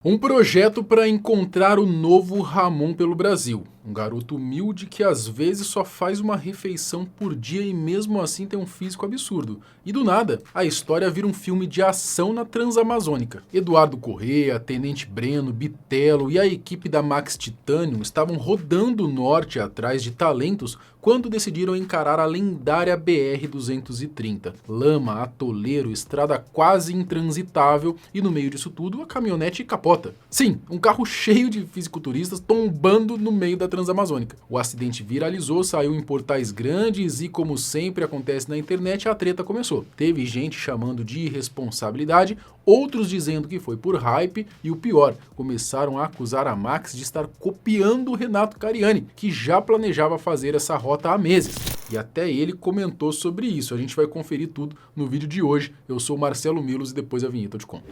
Um projeto para encontrar o novo Ramon pelo Brasil. Um garoto humilde que às vezes só faz uma refeição por dia e mesmo assim tem um físico absurdo. E do nada, a história vira um filme de ação na Transamazônica. Eduardo Corrêa, Tenente Breno, Bitelo e a equipe da Max Titanium estavam rodando o norte atrás de talentos quando decidiram encarar a lendária BR-230. Lama, atoleiro, estrada quase intransitável e no meio disso tudo a caminhonete capota. Sim, um carro cheio de fisiculturistas tombando no meio da Transamazônica. O acidente viralizou, saiu em portais grandes e, como sempre acontece na internet, a treta começou. Teve gente chamando de irresponsabilidade, outros dizendo que foi por hype e o pior, começaram a acusar a Max de estar copiando o Renato Cariani, que já planejava fazer essa rota há meses. E até ele comentou sobre isso. A gente vai conferir tudo no vídeo de hoje. Eu sou o Marcelo Milos e depois a vinheta eu te conto.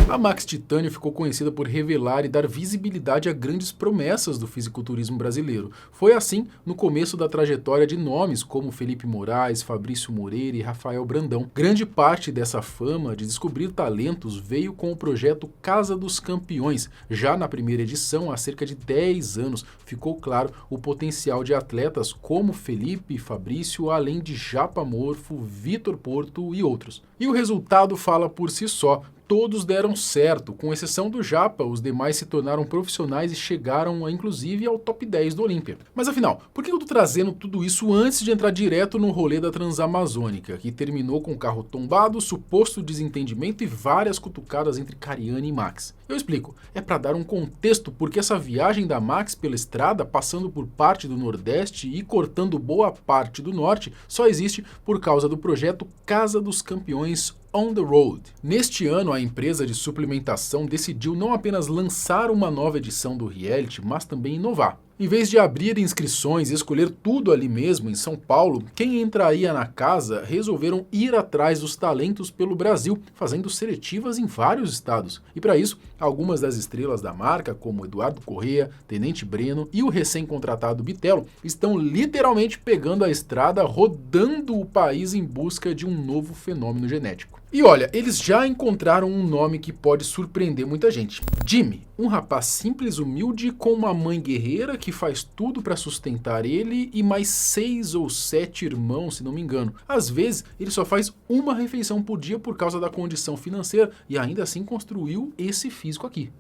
A Max Titanium ficou conhecida por revelar e dar visibilidade a grandes promessas do fisiculturismo brasileiro. Foi assim no começo da trajetória de nomes como Felipe Moraes, Fabrício Moreira e Rafael Brandão. Grande parte dessa fama de descobrir talentos veio com o projeto Casa dos Campeões. Já na primeira edição, há cerca de 10 anos, ficou claro o potencial de atletas como Felipe e Fabrício, além de Japa Morfo, Vitor Porto e outros. E o resultado fala por si só. Todos deram certo, com exceção do Japa, os demais se tornaram profissionais e chegaram inclusive ao top 10 do Olímpia. Mas afinal, por que eu tô trazendo tudo isso antes de entrar direto no rolê da Transamazônica, que terminou com o carro tombado, suposto desentendimento e várias cutucadas entre Cariani e Max? Eu explico, é para dar um contexto porque essa viagem da Max pela estrada, passando por parte do Nordeste e cortando boa parte do Norte, só existe por causa do projeto Casa dos Campeões On the Road. Neste ano, a empresa de suplementação decidiu não apenas lançar uma nova edição do reality, mas também inovar. Em vez de abrir inscrições e escolher tudo ali mesmo, em São Paulo, quem entraria na casa resolveram ir atrás dos talentos pelo Brasil, fazendo seletivas em vários estados. E para isso, algumas das estrelas da marca, como Eduardo Corrêa, Tenente Breno e o recém-contratado Bitelo, estão literalmente pegando a estrada, rodando o país em busca de um novo fenômeno genético. E olha, eles já encontraram um nome que pode surpreender muita gente. Jimmy, um rapaz simples, humilde, com uma mãe guerreira que faz tudo para sustentar ele e mais 6 ou 7 irmãos, se não me engano. Às vezes, ele só faz uma refeição por dia por causa da condição financeira e ainda assim construiu esse físico aqui.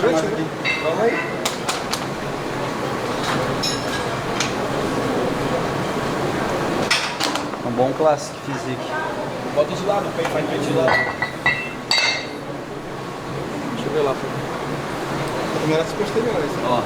Vamos aí. Um bom clássico físico. Bota de lado, faz de lado. Deixa eu ver lá. Primeiras posteriores. Ó,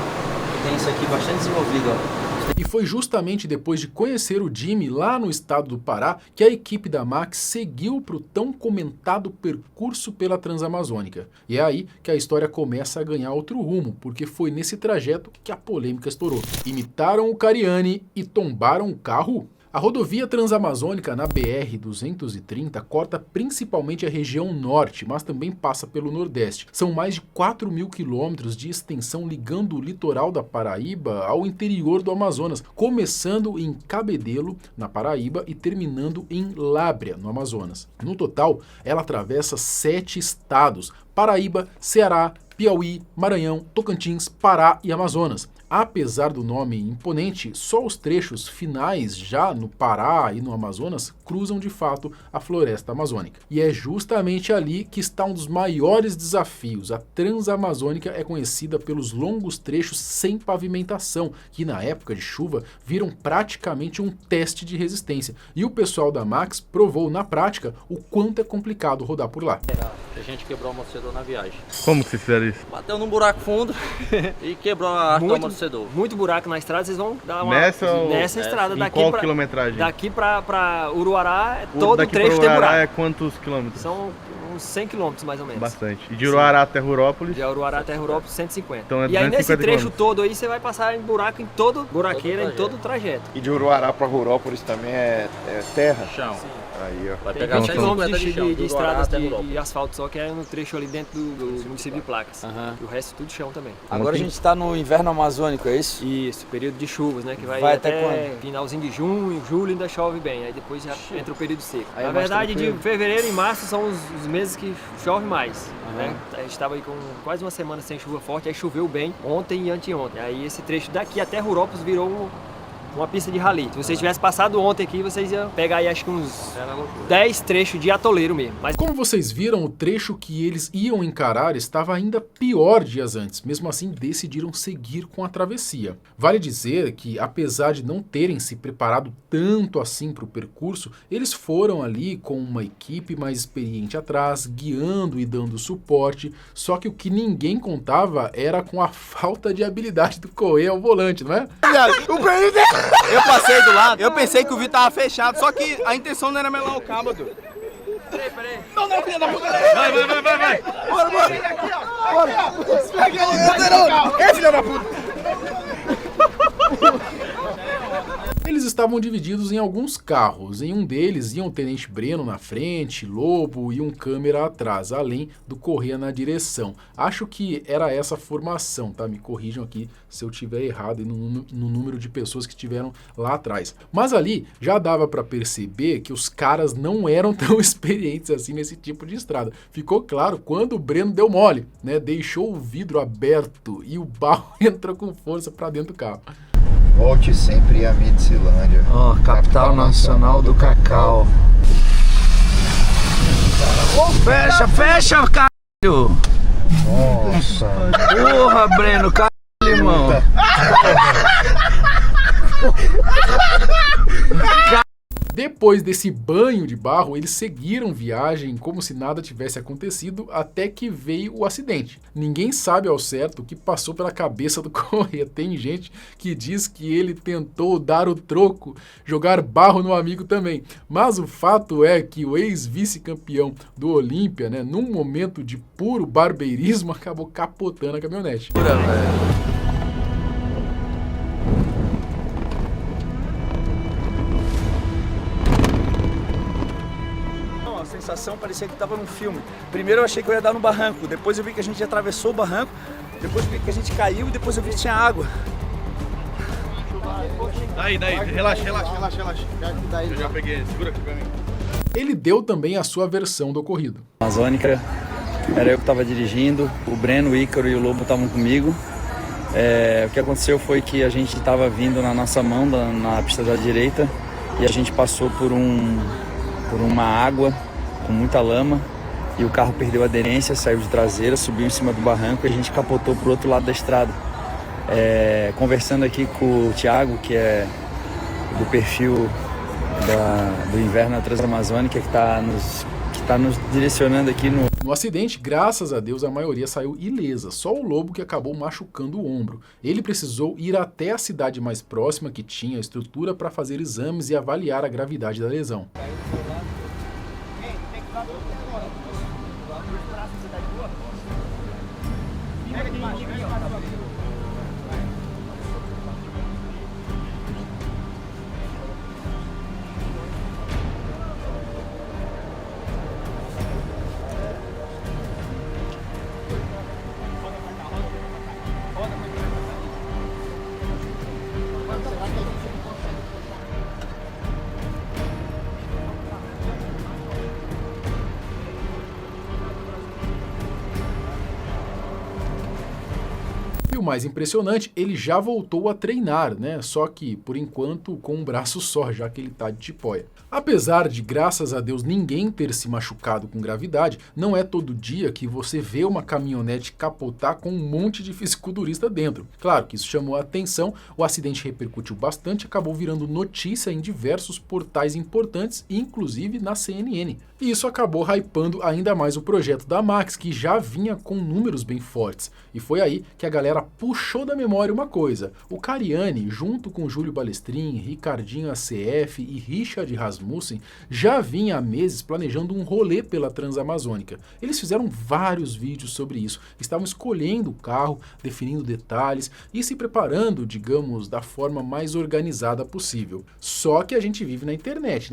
tem isso aqui bastante desenvolvido, ó. E foi justamente depois de conhecer o Jimmy lá no estado do Pará que a equipe da Max seguiu para o tão comentado percurso pela Transamazônica. E é aí que a história começa a ganhar outro rumo, porque foi nesse trajeto que a polêmica estourou. Imitaram o Cariani e tombaram o carro? A rodovia Transamazônica na BR-230 corta principalmente a região norte, mas também passa pelo nordeste. São mais de 4.000 quilômetros de extensão ligando o litoral da Paraíba ao interior do Amazonas, começando em Cabedelo, na Paraíba, e terminando em Lábrea, no Amazonas. No total, ela atravessa 7 estados: Paraíba, Ceará, Piauí, Maranhão, Tocantins, Pará e Amazonas. Apesar do nome imponente, só os trechos finais, já no Pará e no Amazonas, cruzam de fato a floresta amazônica. E é justamente ali que está um dos maiores desafios. A Transamazônica é conhecida pelos longos trechos sem pavimentação, que na época de chuva viram praticamente um teste de resistência. E o pessoal da Max provou na prática o quanto é complicado rodar por lá. A gente quebrou o amortecedor na viagem. Como que vocês fizeram isso? Bateu num buraco fundo e quebrou a arte do amortecedor. Muito buraco na estrada, vocês vão dar uma... Nessa estrada, em daqui qual pra, quilometragem? Daqui pra Uruará, todo o trecho Daqui tem pra Uruará buraco. é quantos quilômetros? São uns 100 quilômetros mais ou menos. Bastante. E de Uruará até Rurópolis? De Uruará até Rurópolis, 150. Então é e aí nesse 250 trecho quilômetros. todo aí, você vai passar em buraco em todo, buraqueira em todo o trajeto. E de Uruará para Rurópolis também é terra? Chão. Sim. Aí, ó. Vai Tem pegar 20 7 quilômetros km de chão, de do estradas Guará até Ururópolis. de asfalto, só que é no trecho ali dentro do município de Placas. Aham. E o resto tudo chão também. Agora a gente tá no inverno amazônico, é isso? Isso, período de chuvas, né? Que vai até quando? finalzinho de junho, julho ainda chove bem, aí depois já entra o período seco. Aí é Na mais verdade, de tranquilo. fevereiro e março são os meses que chove mais. Né? A gente estava aí com quase uma semana sem chuva forte, aí choveu bem ontem e anteontem. Aí esse trecho daqui até Rurópolis virou uma pista de rally. Se vocês tivessem passado ontem aqui, vocês iam pegar aí acho que uns 10 trechos de atoleiro mesmo. Mas Como vocês viram, o trecho que eles iam encarar estava ainda pior dias antes. Mesmo assim, decidiram seguir com a travessia. Vale dizer que, apesar de não terem se preparado tanto assim para o percurso, eles foram ali com uma equipe mais experiente atrás, guiando e dando suporte. Só que o que ninguém contava era com a falta de habilidade do Corrêa ao volante, não é? Eu passei do lado, eu pensei que o vidro tava fechado, só que a intenção não era melar o cabo, Dudu. peraí. Não, filha da puta. Vai. Bora. Peguei o poderoso. Ei, filha da puta. Eles estavam divididos em alguns carros. Em um deles iam o Tenente Breno na frente, Lobo e um câmera atrás, além do Corrêa na direção. Acho que era essa a formação, tá? Me corrijam aqui se eu tiver errado no número de pessoas que estiveram lá atrás. Mas ali já dava para perceber que os caras não eram tão experientes assim nesse tipo de estrada. Ficou claro quando o Breno deu mole, né? Deixou o vidro aberto e o barro entrou com força para dentro do carro. Volte sempre a Midcilândia. Ó, capital nacional do cacau. Fecha, caralho! Nossa. Porra, Breno, caralho, irmão. Depois desse banho de barro, eles seguiram viagem como se nada tivesse acontecido até que veio o acidente. Ninguém sabe ao certo o que passou pela cabeça do Corrêa. Tem gente que diz que ele tentou dar o troco, jogar barro no amigo também. Mas o fato é que o ex-vice-campeão do Olímpia, né, num momento de puro barbeirismo, acabou capotando a caminhonete. A sensação parecia que tava num filme. Primeiro eu achei que eu ia dar no barranco, depois eu vi que a gente atravessou o barranco, depois eu vi que a gente caiu e depois eu vi que tinha água. Daí, relaxa. Eu já peguei, segura aqui pra mim. Ele deu também a sua versão do ocorrido. Amazônica, era eu que estava dirigindo, o Breno, o Ícaro e o Lobo estavam comigo. O que aconteceu foi que a gente estava vindo na nossa mão, na pista da direita, e a gente passou por uma água com muita lama, e o carro perdeu a aderência, saiu de traseira, subiu em cima do barranco e a gente capotou pro outro lado da estrada. Conversando aqui com o Thiago, que é do perfil do Inverno na Transamazônica, que tá nos direcionando aqui No acidente, graças a Deus, a maioria saiu ilesa, só o Lobo que acabou machucando o ombro. Ele precisou ir até a cidade mais próxima que tinha estrutura para fazer exames e avaliar a gravidade da lesão. E o mais impressionante, ele já voltou a treinar, né? Só que, por enquanto, com um braço só, já que ele tá de tipóia. Apesar de, graças a Deus, ninguém ter se machucado com gravidade, não é todo dia que você vê uma caminhonete capotar com um monte de fisiculturista dentro. Claro que isso chamou a atenção, o acidente repercutiu bastante e acabou virando notícia em diversos portais importantes, inclusive na CNN. E isso acabou hypando ainda mais o projeto da Max, que já vinha com números bem fortes. E foi aí que a galera puxou da memória uma coisa. O Cariani, junto com Júlio Balestrin, Ricardinho ACF e Richard Rasmussen, já vinha há meses planejando um rolê pela Transamazônica. Eles fizeram vários vídeos sobre isso, estavam escolhendo o carro, definindo detalhes e se preparando, digamos, da forma mais organizada possível. Só que a gente vive na internet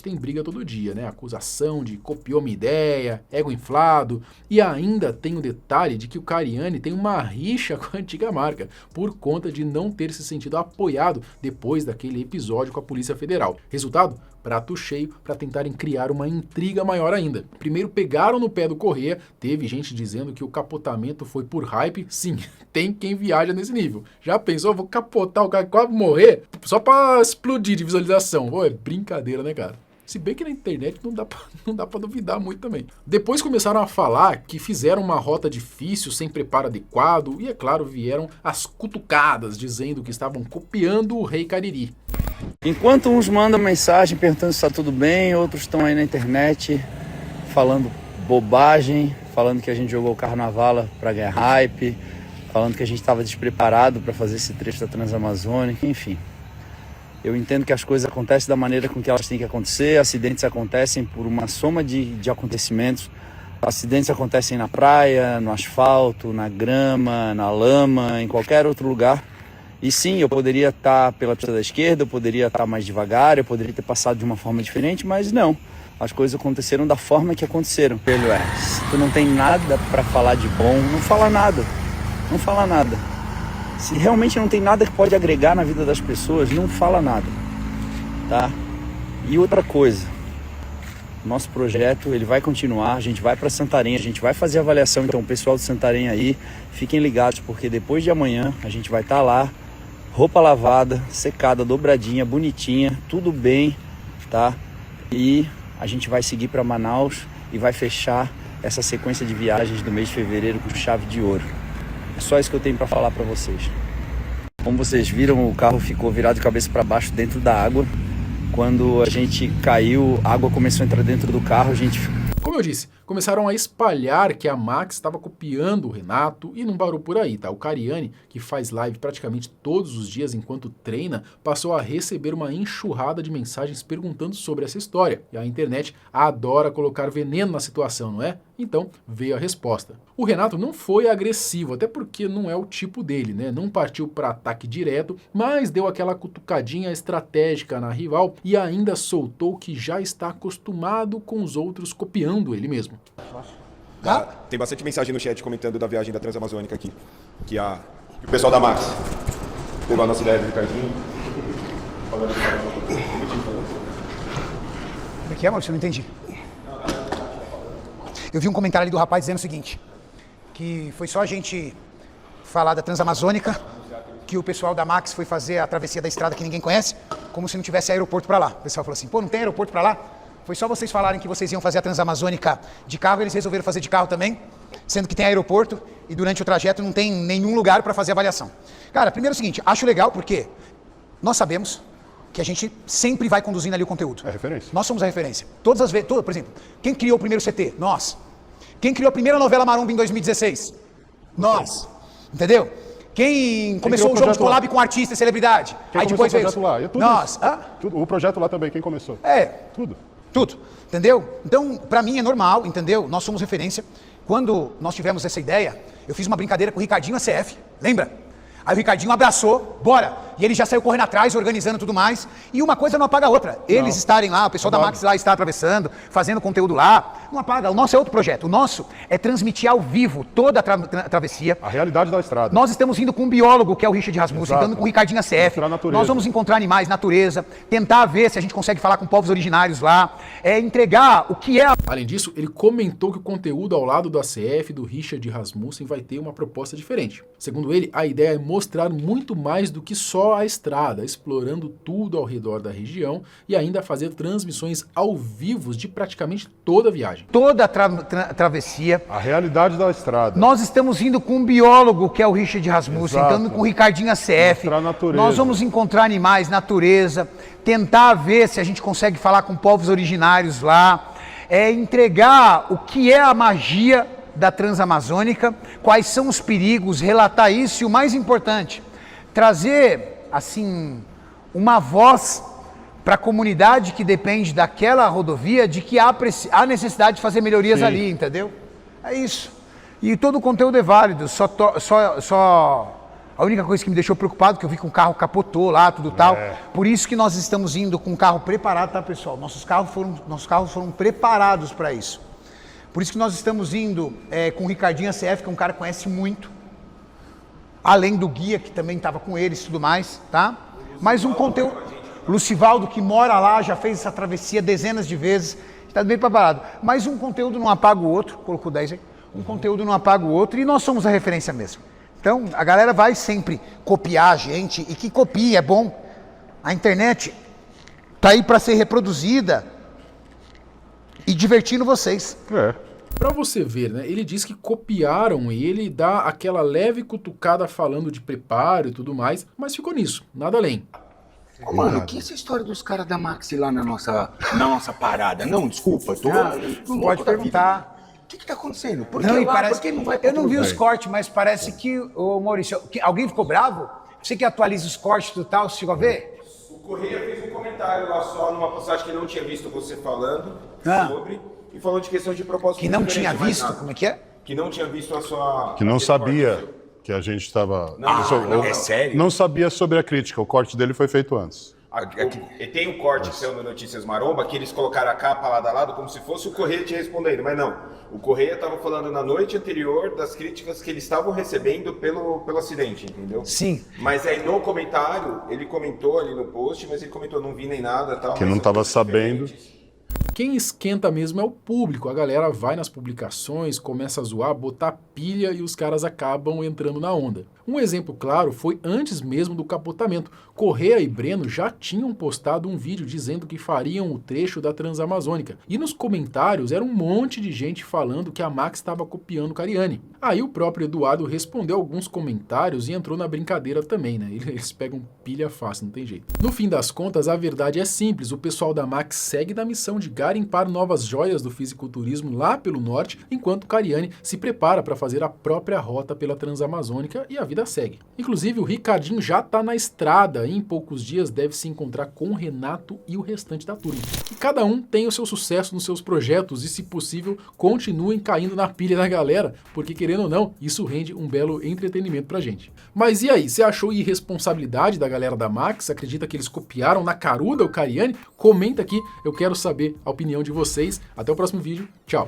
tem briga todo dia, né? Acusação de copiou minha ideia, ego inflado, e ainda tem o detalhe de que o Cariani tem uma rixa com a antiga marca, por conta de não ter se sentido apoiado depois daquele episódio com a Polícia Federal. Resultado? Prato cheio para tentarem criar uma intriga maior ainda. Primeiro pegaram no pé do Corrêa, teve gente dizendo que o capotamento foi por hype. Sim, tem quem viaja nesse nível. Já pensou, vou capotar o cara quase morrer só para explodir de visualização? Pô, é brincadeira, né, cara? Se bem que na internet não dá pra duvidar muito também. Depois começaram a falar que fizeram uma rota difícil, sem preparo adequado, e é claro, vieram as cutucadas, dizendo que estavam copiando o Rei Cariri. Enquanto uns mandam mensagem perguntando se está tudo bem, outros estão aí na internet falando bobagem, falando que a gente jogou o carro na vala para ganhar hype, falando que a gente estava despreparado para fazer esse trecho da Transamazônica, enfim. Eu entendo que as coisas acontecem da maneira com que elas têm que acontecer, acidentes acontecem por uma soma de acontecimentos. Acidentes acontecem na praia, no asfalto, na grama, na lama, em qualquer outro lugar. E sim, eu poderia estar pela pista da esquerda, eu poderia estar mais devagar, eu poderia ter passado de uma forma diferente, mas não. As coisas aconteceram da forma que aconteceram. Se tu não tem nada para falar de bom, não fala nada. Não fala nada. Se realmente não tem nada que pode agregar na vida das pessoas, não fala nada, tá? E outra coisa, nosso projeto ele vai continuar, a gente vai para Santarém, a gente vai fazer avaliação, então o pessoal de Santarém aí, fiquem ligados, porque depois de amanhã a gente vai estar lá, roupa lavada, secada, dobradinha, bonitinha, tudo bem, tá? E a gente vai seguir para Manaus e vai fechar essa sequência de viagens do mês de fevereiro com chave de ouro. É só isso que eu tenho para falar para vocês. Como vocês viram, o carro ficou virado de cabeça para baixo dentro da água. Quando a gente caiu, a água começou a entrar dentro do carro, a gente... Como eu disse, começaram a espalhar que a Max estava copiando o Renato e não parou por aí, tá? O Cariani, que faz live praticamente todos os dias enquanto treina, passou a receber uma enxurrada de mensagens perguntando sobre essa história. E a internet adora colocar veneno na situação, não é? Então veio a resposta. O Renato não foi agressivo, até porque não é o tipo dele, né? Não partiu para ataque direto, mas deu aquela cutucadinha estratégica na rival e ainda soltou que já está acostumado com os outros copiando ele mesmo. Tem bastante mensagem no chat comentando da viagem da Transamazônica aqui, que o pessoal da Max pegou a nossa ideia do Ricardinho. Como é que é, Maurício? Eu não entendi. Eu vi um comentário ali do rapaz dizendo o seguinte, que foi só a gente falar da Transamazônica, que o pessoal da Max foi fazer a travessia da estrada que ninguém conhece, como se não tivesse aeroporto pra lá. O pessoal falou assim, pô, não tem aeroporto pra lá? Foi só vocês falarem que vocês iam fazer a Transamazônica de carro, eles resolveram fazer de carro também, sendo que tem aeroporto e durante o trajeto não tem nenhum lugar para fazer avaliação. Cara, primeiro é o seguinte, acho legal porque nós sabemos que a gente sempre vai conduzindo ali o conteúdo. É referência. Nós somos a referência. Todas as vezes, por exemplo, quem criou o primeiro CT? Nós. Quem criou a primeira novela Maromba em 2016? Nós. Entendeu? Quem começou o jogo de collab com artista e celebridade? Quem aí depois veio. Lá? Nós. O projeto lá também, quem começou? Tudo. Entendeu? Então, pra mim é normal, entendeu? Nós somos referência. Quando nós tivemos essa ideia, eu fiz uma brincadeira com o Ricardinho ACF, lembra? Aí o Ricardinho abraçou, bora! E ele já saiu correndo atrás, organizando tudo mais. E uma coisa não apaga a outra. Eles estarem lá, o pessoal da Max lá está atravessando, fazendo conteúdo lá. Não apaga. O nosso é outro projeto. O nosso é transmitir ao vivo toda a travessia. A realidade da estrada. Nós estamos indo com um biólogo, que é o Richard Rasmussen, andando com o Ricardinho ACF. Nós vamos encontrar animais, natureza, tentar ver se a gente consegue falar com povos originários lá, entregar o que é... Além disso, ele comentou que o conteúdo ao lado do ACF, do Richard Rasmussen, vai ter uma proposta diferente. Segundo ele, a ideia é mostrar muito mais do que só a estrada, explorando tudo ao redor da região e ainda fazer transmissões ao vivo de praticamente toda a viagem. Toda a travessia. A realidade da estrada. Nós estamos indo com um biólogo, que é o Richard Rasmussen, andando com o Ricardinho ACF. Nós vamos encontrar animais, natureza, tentar ver se a gente consegue falar com povos originários lá, entregar o que é a magia da Transamazônica, quais são os perigos, relatar isso e o mais importante, trazer, assim, uma voz para a comunidade que depende daquela rodovia de que há necessidade de fazer melhorias ali, entendeu? É isso. E todo o conteúdo é válido, a única coisa que me deixou preocupado, que eu vi que o carro capotou lá, tudo tal. Por isso que nós estamos indo com o carro preparado, tá, pessoal? Nossos carros foram preparados para isso. Por isso que nós estamos indo com o Ricardinho ACF, que é um cara que conhece muito. Além do guia, que também estava com eles e tudo mais, tá? Mas um conteúdo... Lucivaldo, que mora lá, já fez essa travessia dezenas de vezes, está bem preparado. Mas um conteúdo não apaga o outro, colocou 10 aí. Um conteúdo não apaga o outro e nós somos a referência mesmo. Então, a galera vai sempre copiar a gente, e que copia, é bom. A internet tá aí para ser reproduzida e divertindo vocês. Pra você ver, né? Ele diz que copiaram ele, dá aquela leve cutucada falando de preparo e tudo mais, mas ficou nisso, nada além. Ô, mano, que é essa história dos caras da Maxi lá na nossa parada? Não, desculpa, Não pode perguntar. O que tá acontecendo? Por Não, que e lá? parece, Por que não vai eu não vi os outro? cortes, mas parece que, ô Maurício, alguém ficou bravo? Você que atualiza os cortes do tal, você chegou a ver? O Correia fez um comentário lá só numa postagem que não tinha visto você falando sobre, e falou de questão de propósito. Que não tinha visto, como é que é? Que não tinha visto a sua... Que não sabia que a gente estava... é sério? Não sabia sobre a crítica, o corte dele foi feito antes. Tem um corte que saiu no Notícias Maromba, que eles colocaram a capa lado a lado como se fosse o Correia te respondendo, mas não. O Correia estava falando na noite anterior das críticas que eles estavam recebendo pelo acidente, entendeu? Sim. Mas aí no comentário, ele comentou ali no post, mas ele comentou, não vi nem nada, tal. Que não estava sabendo. Quem esquenta mesmo é o público. A galera vai nas publicações, começa a zoar, botar pilha e os caras acabam entrando na onda. Um exemplo claro foi antes mesmo do capotamento. Correia e Breno já tinham postado um vídeo dizendo que fariam o trecho da Transamazônica. E nos comentários era um monte de gente falando que a Max estava copiando o Cariani. Aí o próprio Eduardo respondeu alguns comentários e entrou na brincadeira também, né? Eles pegam pilha fácil, não tem jeito. No fim das contas, a verdade é simples. O pessoal da Max segue na missão de garimpar novas joias do fisiculturismo lá pelo norte, enquanto o Cariani se prepara para fazer a própria rota pela Transamazônica e a vida segue. Inclusive, o Ricardinho já está na estrada e em poucos dias deve se encontrar com o Renato e o restante da turma. E cada um tem o seu sucesso nos seus projetos e, se possível, continuem caindo na pilha da galera, porque, querendo ou não, isso rende um belo entretenimento pra gente. Mas e aí, você achou irresponsabilidade da galera da Max? Acredita que eles copiaram na caruda o Cariani? Comenta aqui, eu quero saber a opinião de vocês. Até o próximo vídeo, tchau!